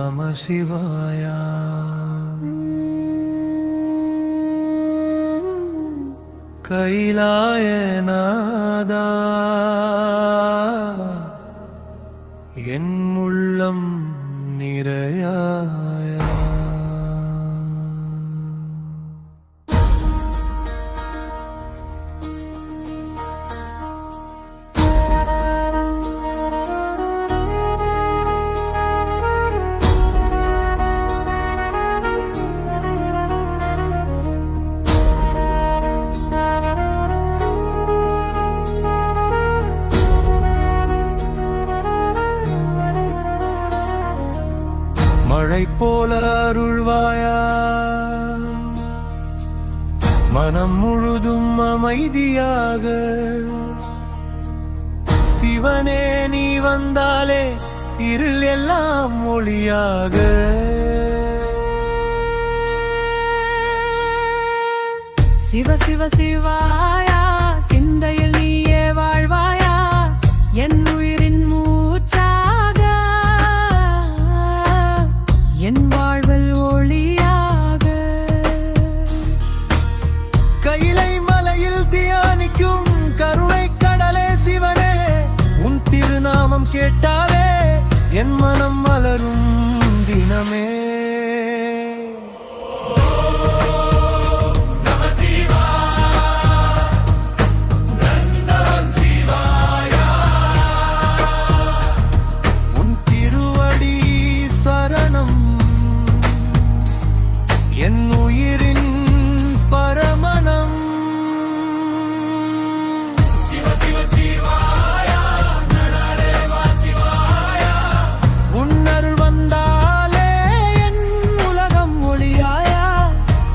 நம சிவாயா. கைலாயநாதா என் உள்ளம் நிறையாயா. மழை போல அருள்வாயா, மனம் முழுதும் அமைதியாக. சிவனே நீ வந்தாலே இருள் எல்லாம் ஒளியாக. சிவ சிவ சிவாயா, சிந்தையில் நீயே வாழ்வாயா, என் உயிரின் மூச்சாக, என் வாழ்வில் ஒளியாக. கைலை மலையில் தியானிக்கும் கருணை கடலே சிவனே, உன் திருநாமம் கேட்டாலே என் மனம் மலரும் தினமே. என் உயிரின் பரமணம். சிவ சிவ சிவாயா, நடரேவா சிவாயா, உன்னருள் வந்தாலே என் உலகம் ஒளியாயா.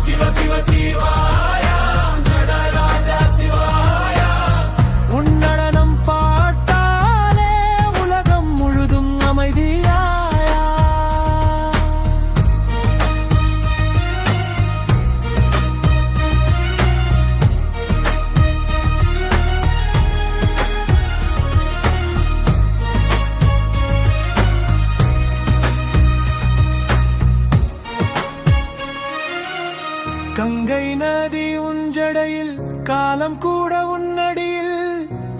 சிவ சிவ சிவாயா, நடராஜா சிவாயா, உன்னடனம் பாட்டாலே உலகம் முழுதும் அமைதியா. கங்கை நதி உஞ்சடையில், காலம் கூட உன்னடியில்,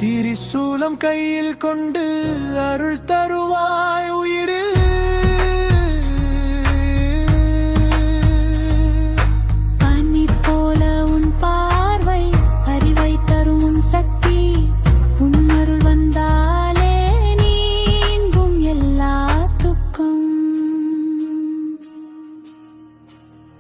திரிசூலம் கையில் கொண்டு அருள் தருவாய் உயிரில்.